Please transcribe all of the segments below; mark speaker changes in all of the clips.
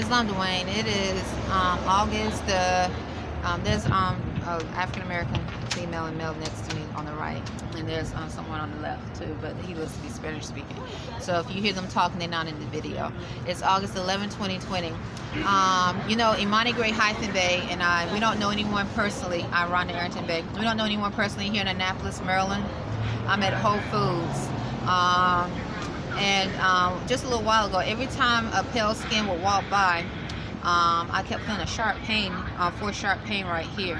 Speaker 1: Islam Dwayne. It is August. There's African American female and male next to me on the right, and there's someone on the left too, but he looks to be Spanish speaking. So if you hear them talking, they're not in the video. It's August 11, 2020. Imani Gray-Bey and I, we don't know anyone personally. I run the Arrington-Bey. We don't know anyone personally here in Annapolis, Maryland. I'm at Whole Foods. Just a little while ago, every time a pale skin would walk by, I kept feeling a sharp pain, sharp pain right here.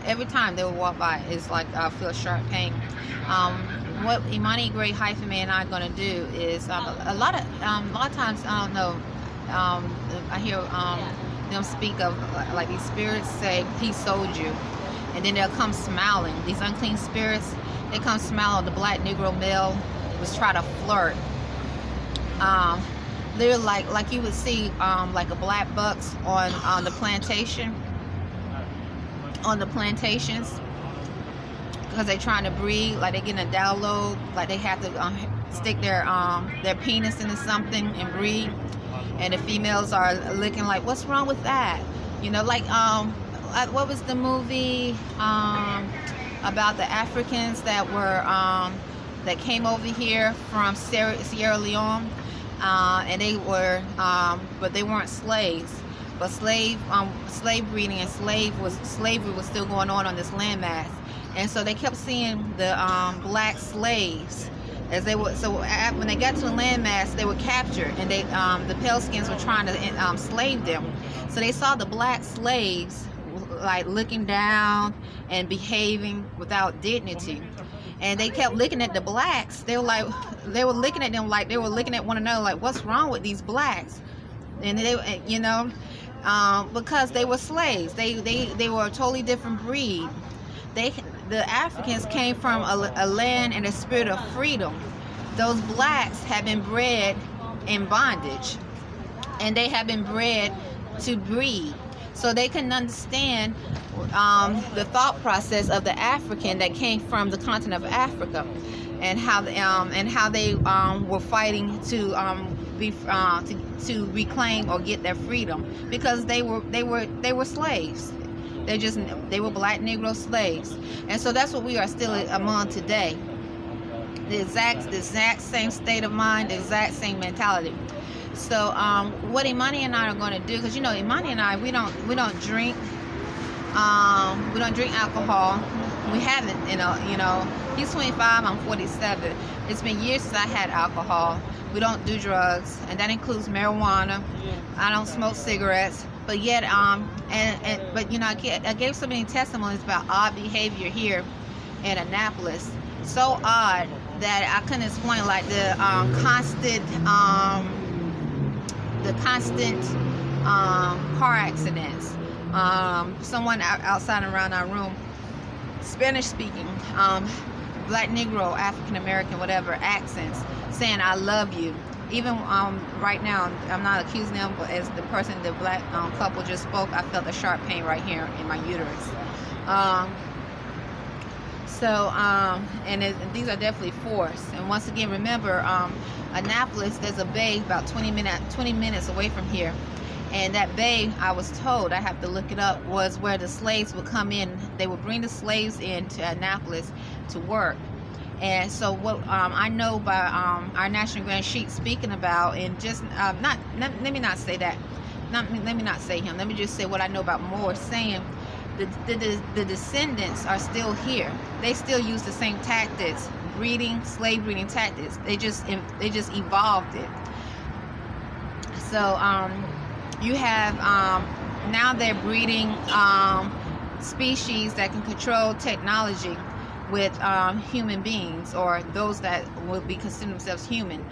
Speaker 1: Every time they would walk by, it's like I feel a sharp pain. What Imani Gray-Bey and I are going to do is a lot of times, I don't know, I hear them speak of like these spirits say he sold you, and then they'll come smiling. These unclean spirits, they come smiling. The black Negro male was try to flirt. They're like you would see like a black bucks on the plantation, on the plantations, because they're trying to breed, like they're getting a download, like they have to stick their penis into something and breed, and the females are looking like, what's wrong with that? Like what was the movie about the Africans that were that came over here from Sierra Leone, and they were but they weren't slaves, but slave breeding and slavery was still going on this landmass. And so they kept seeing the black slaves as they would. So when they got to the landmass, they were captured, and they the pale skins were trying to slave them. So they saw the black slaves like looking down and behaving without dignity, and they kept looking at the blacks. They were looking at them like they were looking at one another like, what's wrong with these blacks? And they, because they were slaves. They were a totally different breed. The Africans came from a land and a spirit of freedom. Those blacks have been bred in bondage, and they have been bred to breed. So they couldn't understand the thought process of the African that came from the continent of Africa, and how they were fighting to reclaim or get their freedom, because they were slaves. They were black Negro slaves. And so that's what we are still among today. The exact same state of mind, the exact same mentality. So what Imani and I are going to do, because Imani and I, we don't drink. We don't drink alcohol. We haven't. He's 25, I'm 47. It's been years since I had alcohol. We don't do drugs, and that includes marijuana. I don't smoke cigarettes. But yet, I gave so many testimonies about odd behavior here in Annapolis. So odd that I couldn't explain, like the constant car accidents. Someone outside around our room, Spanish speaking, black Negro, African American, whatever accents, saying I love you. Even right now, I'm not accusing them, but as the black couple just spoke, I felt a sharp pain right here in my uterus. These are definitely forced. And once again, remember, Annapolis, there's a bay about 20 minutes away from here. And that bay, I was told, I have to look it up, was where the slaves would come in. They would bring the slaves into Annapolis to work. And so what I know by our National Grand Sheik speaking about, and just let me not say that. Let me not say him. Let me just say what I know about Moore, saying the descendants are still here. They still use the same tactics, slave breeding tactics. They just evolved it. So you have now they're breeding species that can control technology with human beings, or those that would be considered themselves human.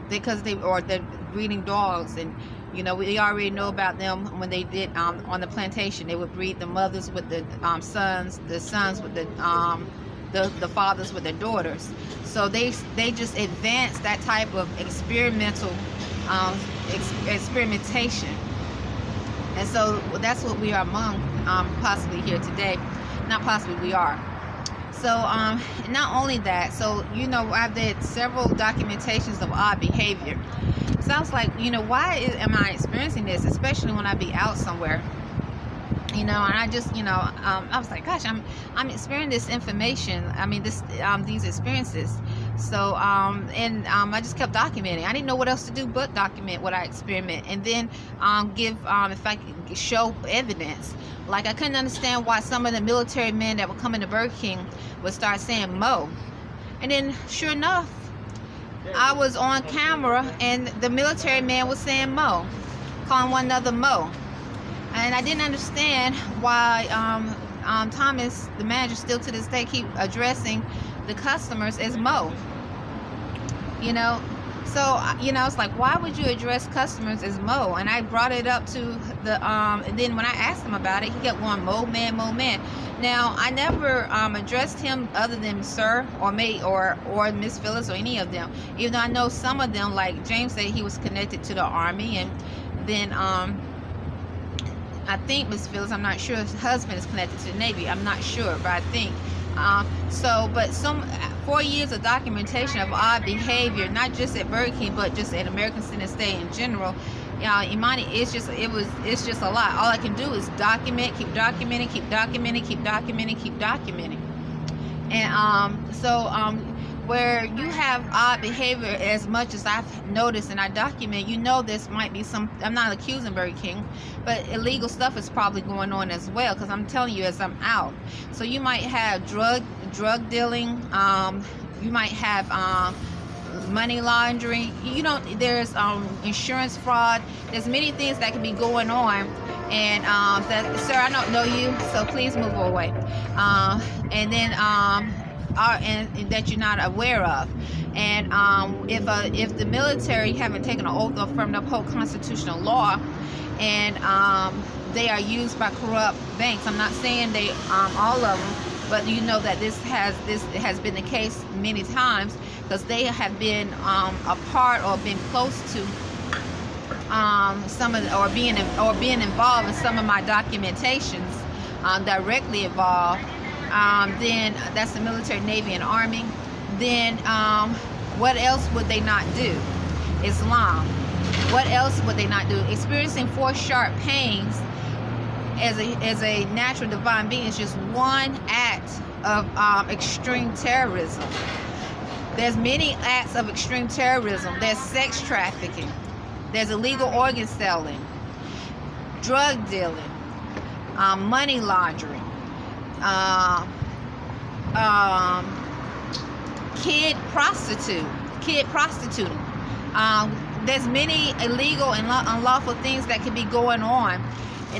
Speaker 1: Because they're breeding dogs, and we already know about them when they did on the plantation. They would breed the mothers with the sons with the fathers with their daughters. So they just advanced that type of experimentation. And so that's what we are among, possibly here today. Not possibly, we are. So not only that, so I've did several documentations of odd behavior. So I was like, why am I experiencing this, especially when I be out somewhere? And I just, I was like, gosh, I'm experiencing this information. I mean, these experiences. So, I just kept documenting. I didn't know what else to do but document what I experiment, and then give, if I could show evidence. Like, I couldn't understand why some of the military men that would come into Burger King would start saying Mo, and then sure enough, I was on camera, and the military man was saying Mo, calling one another Mo. And I didn't understand why Thomas, the manager, still to this day keep addressing the customers as Mo. So it's like, why would you address customers as Mo? And I brought it up to the and then when I asked him about it, he kept going Mo man, Mo man. Now, I never addressed him other than sir or me or Miss Phyllis or any of them, even though I know some of them, like James said he was connected to the Army, and then I think Miss Phyllis, I'm not sure, his husband is connected to the Navy. I'm not sure, but I think. But some 4 years of documentation of odd behavior, not just at Burger King, but just at American Center State in general. Imani, it's just a lot. All I can do is document, keep documenting, keep documenting, keep documenting, keep documenting. And where you have odd behavior, as much as I've noticed and I document, this might be some, I'm not accusing Burger King, but illegal stuff is probably going on as well, because I'm telling you, as I'm out. So you might have drug dealing, you might have money laundering, there's insurance fraud, there's many things that can be going on. And sir, I don't know you, so please move away. And then and that you're not aware of. And if the military haven't taken an oath of firm to uphold constitutional law, and they are used by corrupt banks, I'm not saying they all of them, but that this has been the case many times, because they have been a part or been close to some of or being involved in some of my documentations, directly involved. Then that's the military, Navy, and Army. Then what else would they not do? Islam. What else would they not do? Experiencing 4 sharp pains as a natural divine being is just one act of extreme terrorism. There's many acts of extreme terrorism. There's sex trafficking. There's illegal organ selling, drug dealing, money laundering, kid prostituting. There's many illegal and unlawful things that could be going on.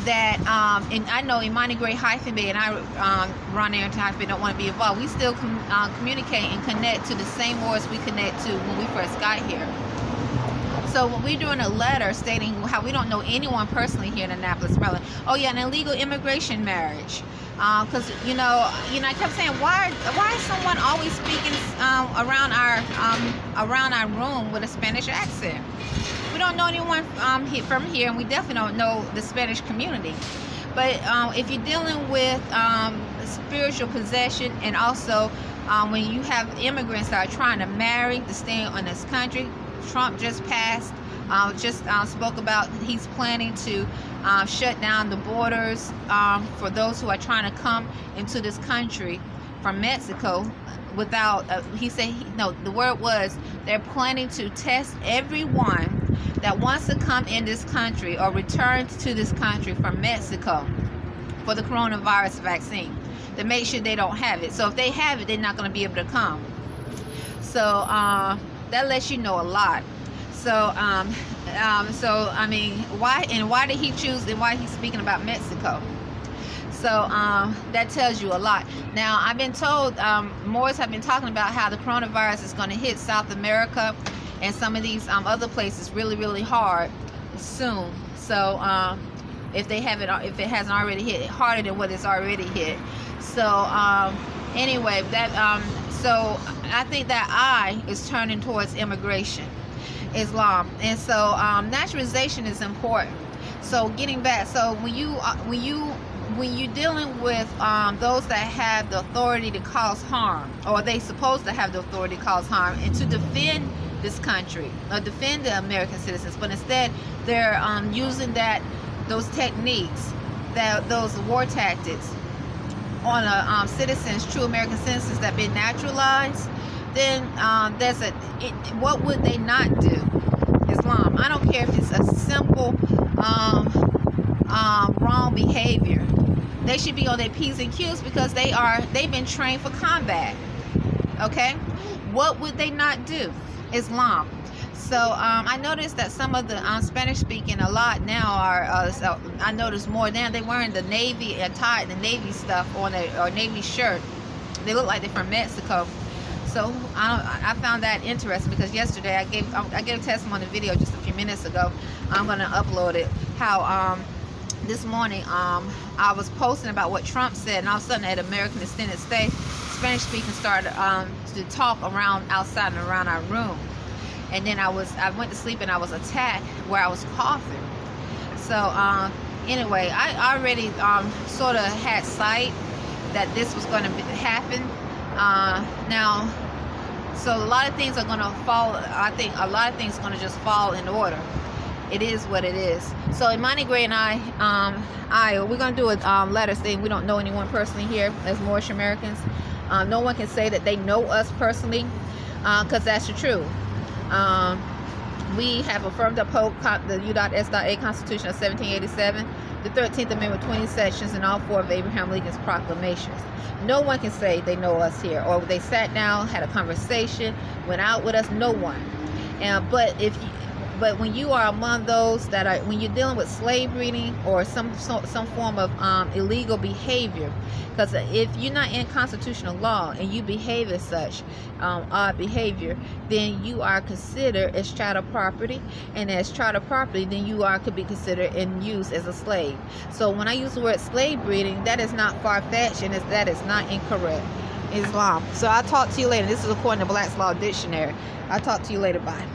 Speaker 1: That and I know Imani Arrington-Bey and I run Arrington-Bey don't want to be involved. We still communicate and connect to the same wars we connect to when we first got here. So when we're doing a letter stating how we don't know anyone personally here in Annapolis, Maryland. Oh yeah, an illegal immigration marriage. Because I kept saying, why is someone always speaking around our room with a Spanish accent? We don't know anyone from here, and we definitely don't know the Spanish community. But if you're dealing with spiritual possession, and also when you have immigrants that are trying to marry to stay in this country, Trump just passed, spoke about he's planning to shut down the borders for those who are trying to come into this country from Mexico without, he said, the word was, they're planning to test everyone that wants to come in this country or return to this country from Mexico for the coronavirus vaccine, to make sure they don't have it. So if they have it, they're not going to be able to come. So that lets you know a lot. So I mean, why did he choose, and why he's speaking about Mexico? So that tells you a lot. Now, I've been told, Moors have been talking about how the coronavirus is going to hit South America and some of these other places really, really hard soon. So if it hasn't already hit harder than what it's already hit. So anyway, so I think that eye is turning towards immigration, Islam, and so naturalization is important. So getting back, so when you're dealing with those that have the authority to cause harm, or they supposed to have the authority to cause harm, and to defend this country or defend the American citizens, but instead they're using those techniques, those war tactics on citizens, true American citizens that have been naturalized. Then what would they not do? Islam. I don't care if it's a simple wrong behavior. They should be on their P's and Q's because they've been trained for combat. Okay, what would they not do? Islam. So I noticed that some of the Spanish speaking a lot now are. So I noticed more now they're wearing the Navy attire, the Navy stuff on or Navy shirt. They look like they're from Mexico. So I found that interesting because yesterday I gave a testimony video just a few minutes ago. I'm gonna upload it. How this morning I was posting about what Trump said, and all of a sudden at American Extended Stay, Spanish speaking started to talk outside and around our room. And then I went to sleep and I was attacked where I was coughing. So anyway, I already sort of had sight that this was going to happen. Now, so a lot of things are going to fall. I think a lot of things are going to just fall in order. It is what it is. So Imani Gray and we're going to do a letter thing. We don't know anyone personally here as Moorish Americans. No one can say that they know us personally because that's the truth. We have affirmed uphold the U.S.A. Constitution of 1787, the 13th Amendment, 20 sections, and all 4 of Abraham Lincoln's proclamations. No one can say they know us here, or they sat down, had a conversation, went out with us. No one. But when you are among those when you're dealing with slave breeding or some form of illegal behavior, because if you're not in constitutional law and you behave as such odd behavior, then you are considered as chattel property, and as chattel property, then could be considered and used as a slave. So when I use the word slave breeding, that is not far-fetched, and that is not incorrect. Islam. So I'll talk to you later. This is according to Black's Law Dictionary. I'll talk to you later. Bye.